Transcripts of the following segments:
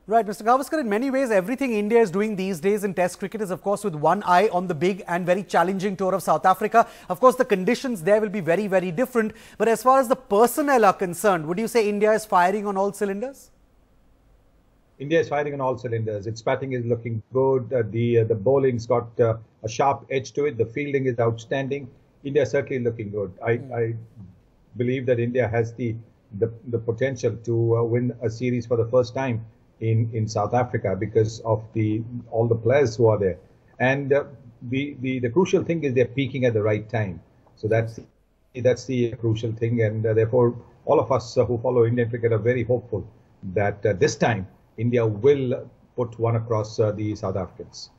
Right, Mr. Gavaskar, in many ways, everything India is doing these days in Test cricket is, of course, with one eye on the big and very challenging tour of South Africa. Of course, the conditions there will be very, very different. But as far as the personnel are concerned, would you say India is firing on all cylinders? India is firing on all cylinders. Its batting is looking good. The bowling's got a sharp edge to it. The fielding is outstanding. India is certainly looking good. I believe that India has the potential to win a series for the first time in South Africa because of all the players who are there. And the crucial thing is they're peaking at the right time. So that's the crucial thing. And therefore, all of us who follow Indian cricket are very hopeful that this time India will put one across the South Africans.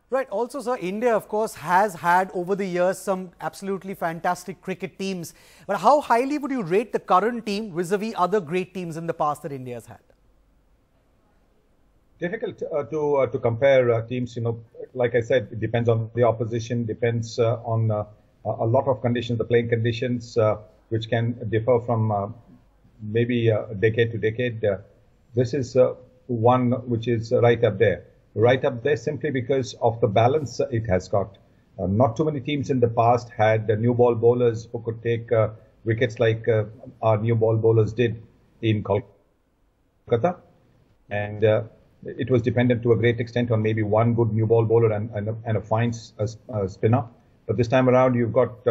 Right. Also, sir, India, of course, has had over the years some absolutely fantastic cricket teams. But how highly would you rate the current team vis-a-vis other great teams in the past that India has had? Difficult to compare teams. Like I said, it depends on the opposition, depends on a lot of conditions, the playing conditions, which can differ from maybe decade to decade. This is one which is right up there simply because of the balance it has got. Not too many teams in the past had new ball bowlers who could take wickets like our new ball bowlers did in Kolkata. And it was dependent to a great extent on maybe one good new ball bowler and a fine spinner. But this time around, you've got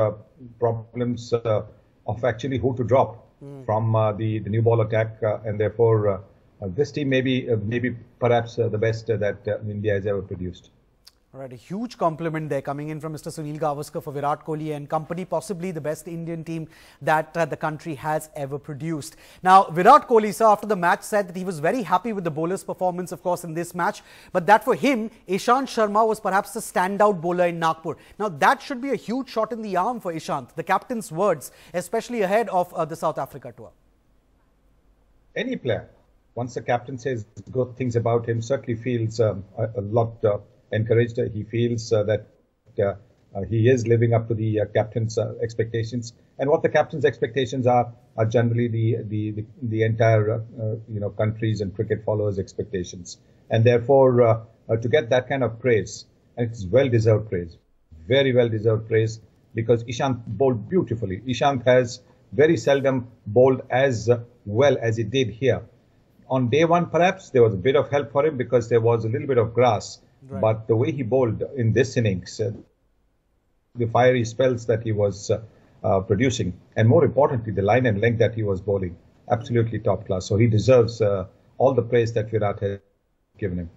problems of actually who to drop from the new ball attack, and therefore this team may be perhaps the best that India has ever produced. All right, a huge compliment there coming in from Mr. Sunil Gavaskar for Virat Kohli and company, possibly the best Indian team that the country has ever produced. Now, Virat Kohli, sir, after the match said that he was very happy with the bowler's performance, of course, in this match, but that for him, Ishant Sharma was perhaps the standout bowler in Nagpur. Now, that should be a huge shot in the arm for Ishant, the captain's words, especially ahead of the South Africa tour. Any player, once the captain says good things about him, certainly feels a lot encouraged. He feels that he is living up to the captain's expectations, and what the captain's expectations are generally the entire countries and cricket followers' expectations, and therefore to get that kind of praise, and it's well-deserved praise, very well-deserved praise, because Ishant bowled beautifully. Ishant has very seldom bowled as well as he did here. On day one, perhaps there was a bit of help for him because there was a little bit of grass. Right. But the way he bowled in this innings, the fiery spells that he was producing, and more importantly, the line and length that he was bowling, absolutely top class. So he deserves all the praise that Virat has given him.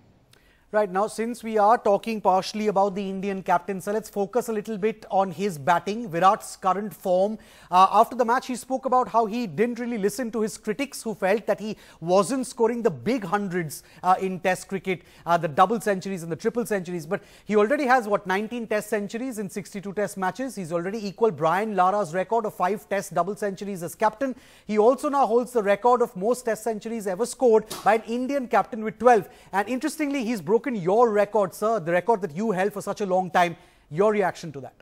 Right, now since we are talking partially about the Indian captain, so let's focus a little bit on his batting, Virat's current form. After the match, he spoke about how he didn't really listen to his critics who felt that he wasn't scoring the big hundreds in Test cricket, the double centuries and the triple centuries. But he already has, 19 Test centuries in 62 Test matches. He's already equaled Brian Lara's record of 5 Test double centuries as captain. He also now holds the record of most Test centuries ever scored by an Indian captain with 12. And interestingly, he's broken your record, sir, the record that you held for such a long time. Your reaction to that?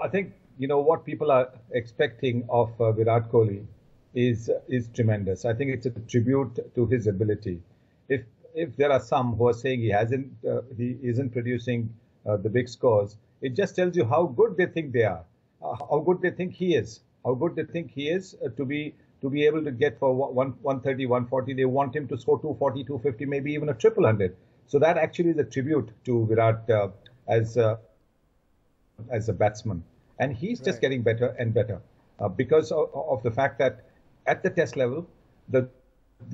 I think, what people are expecting of Virat Kohli is tremendous. I think it's a tribute to his ability. If there are some who are saying he isn't producing the big scores, it just tells you how good they think they are, how good they think he is, to be able to get for 130, 140. They want him to score 240, 250, maybe even a triple hundred. So that actually is a tribute to Virat as a batsman. And he's just getting better and better because of the fact that at the Test level, the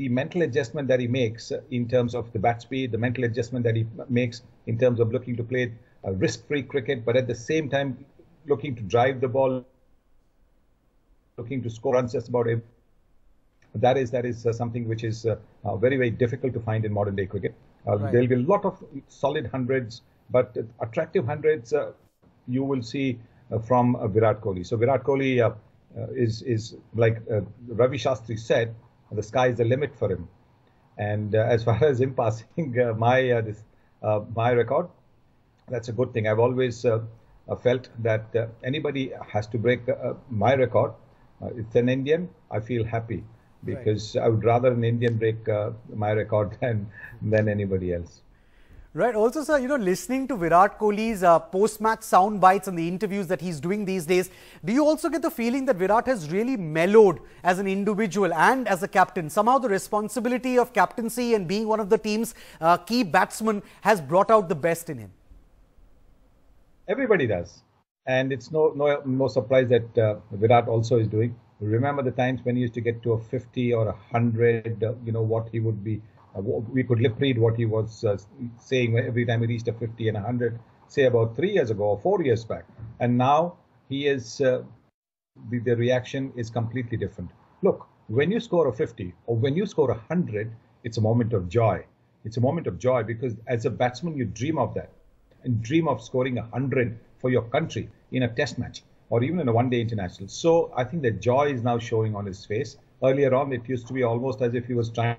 mental adjustment that he makes in terms of the bat speed, the mental adjustment that he makes in terms of looking to play risk-free cricket, but at the same time looking to drive the ball, looking to score runs just about every. That is something which is very, very difficult to find in modern day cricket. Right. There will be a lot of solid hundreds, but attractive hundreds you will see from Virat Kohli. So Virat Kohli is like Ravi Shastri said, the sky is the limit for him. And as far as him passing my record, that's a good thing. I've always felt that anybody has to break my record. It's an Indian. I feel happy. because I would rather an Indian break my record than anybody else. Right. Also, sir, listening to Virat Kohli's post-match sound bites and the interviews that he's doing these days, do you also get the feeling that Virat has really mellowed as an individual and as a captain? Somehow the responsibility of captaincy and being one of the team's key batsmen has brought out the best in him. Everybody does. And it's no surprise that Virat also is doing. Remember the times when he used to get to a 50 or 100, what he would be. We could lip read what he was saying every time he reached a 50 and 100, say about 3 years ago or 4 years back. And now he is, the reaction is completely different. Look, when you score a 50 or when you score a 100, it's a moment of joy. It's a moment of joy because as a batsman, you dream of that and dream of scoring 100 for your country in a test match or even in a one-day international. So I think the joy is now showing on his face. Earlier on, it used to be almost as if he was trying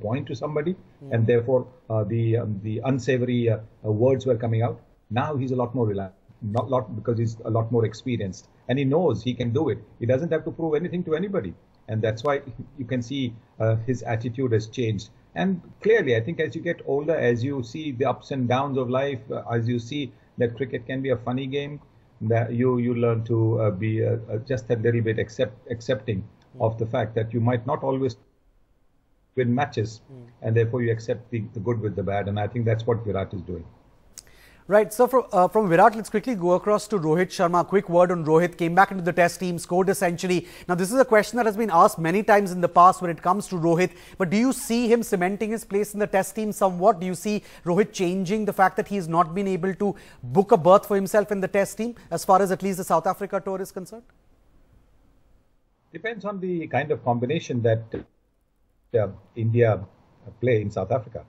point to somebody, and therefore the unsavory words were coming out. Now he's a lot more relaxed, because he's a lot more experienced, and he knows he can do it. He doesn't have to prove anything to anybody, and that's why you can see his attitude has changed. And clearly, I think as you get older, as you see the ups and downs of life, as you see that cricket can be a funny game, that you learn to be just a little bit accepting of the fact that you might not always win matches, and therefore you accept the good with the bad, and I think that's what Virat is doing. Right. So from Virat, let's quickly go across to Rohit Sharma. A quick word on Rohit. Came back into the test team, scored a century. Now, this is a question that has been asked many times in the past when it comes to Rohit. But do you see him cementing his place in the test team somewhat? Do you see Rohit changing the fact that he has not been able to book a berth for himself in the test team as far as at least the South Africa tour is concerned? Depends on the kind of combination that India play in South Africa.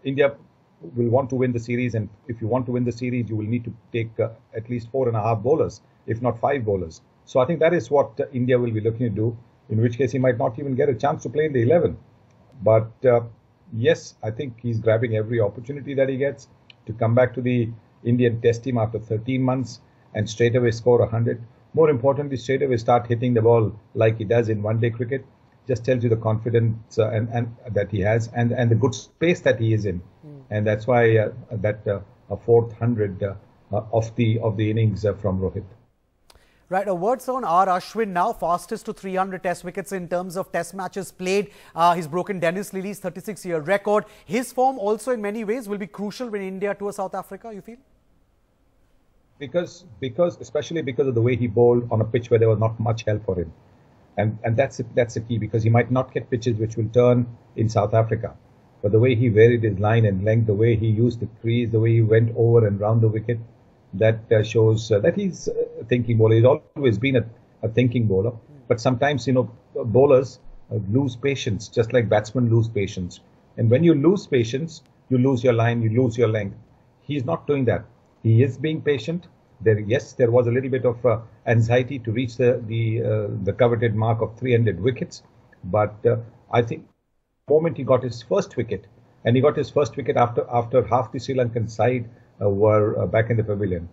India will want to win the series, and if you want to win the series, you will need to take at least 4.5 bowlers, if not 5 bowlers. So I think that is what India will be looking to do, in which case he might not even get a chance to play in the 11. But yes, I think he's grabbing every opportunity that he gets to come back to the Indian test team after 13 months and straight away score 100. More importantly, straight away start hitting the ball like he does in one-day cricket. Just tells you the confidence and that he has and the good space that he is in, and that's why a fourth 100 of the innings from Rohit. Right, a word on R. Ashwin now, fastest to 300 test wickets in terms of test matches played. He's broken Dennis Lilly's 36-year record. His form also in many ways will be crucial when India tour South Africa, you feel? Because especially because of the way he bowled on a pitch where there was not much help for him. And that's the key, because he might not get pitches which will turn in South Africa. But the way he varied his line and length, the way he used the crease, the way he went over and round the wicket, that shows that he's a thinking bowler. He's always been a thinking bowler. But sometimes, bowlers lose patience, just like batsmen lose patience. And when you lose patience, you lose your line, you lose your length. He's not doing that. He is being patient. There was a little bit of anxiety to reach the coveted mark of 300 wickets, but I think the moment he got his first wicket, and he got his first wicket after half the Sri Lankan side were back in the pavilion.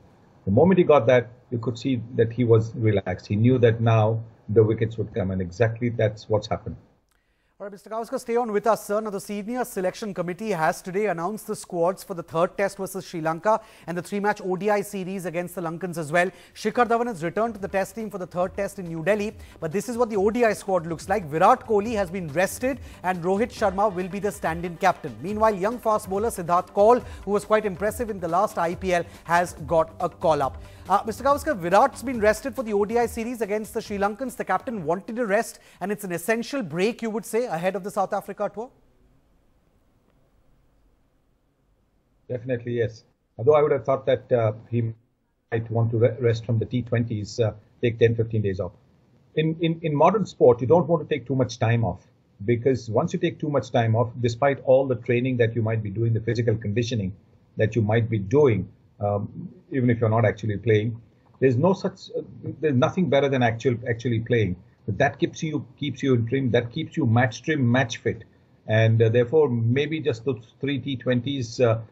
The moment he got that, you could see that he was relaxed. He knew that now the wickets would come, and exactly that's what's happened. All right, Mr. Gavaskar, stay on with us, sir. Now, the senior selection committee has today announced the squads for the third test versus Sri Lanka and the 3-match ODI series against the Lankans as well. Shikhar Dhawan has returned to the test team for the third test in New Delhi. But this is what the ODI squad looks like. Virat Kohli has been rested and Rohit Sharma will be the stand-in captain. Meanwhile, young fast bowler Siddharth Kaul, who was quite impressive in the last IPL, has got a call-up. Mr. Gavaskar, Virat's been rested for the ODI series against the Sri Lankans. The captain wanted a rest, and it's an essential break, you would say, ahead of the South Africa tour? Definitely, yes. Although I would have thought that he might want to rest from the T20s, take 10-15 days off. In modern sport, you don't want to take too much time off, because once you take too much time off, despite all the training that you might be doing, the physical conditioning that you might be doing, even if you're not actually playing, there's nothing better than actually playing. But that keeps you in trim, that keeps you match trim, match fit, and therefore maybe just those 3 T20s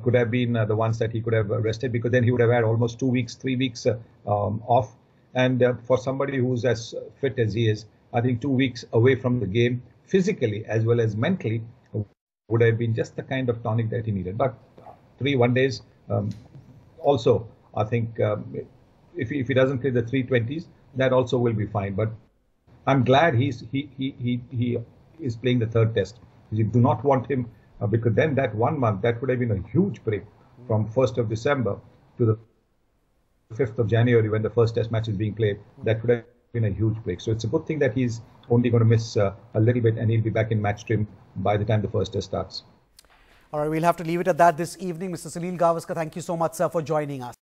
could have been the ones that he could have rested, because then he would have had almost 2 weeks, 3 weeks off, And for somebody who's as fit as he is, I think 2 weeks away from the game, physically as well as mentally, would have been just the kind of tonic that he needed. But 3 1-days, also, I think if he doesn't play the 320s, that also will be fine. But I'm glad he is playing the third test. You do not want him because then that 1 month, that would have been a huge break from 1st of December to the 5th of January when the first test match is being played. That would have been a huge break. So it's a good thing that he's only going to miss a little bit and he'll be back in match trim by the time the first test starts. All right, we'll have to leave it at that this evening. Mr. Sunil Gavaskar, thank you so much, sir, for joining us.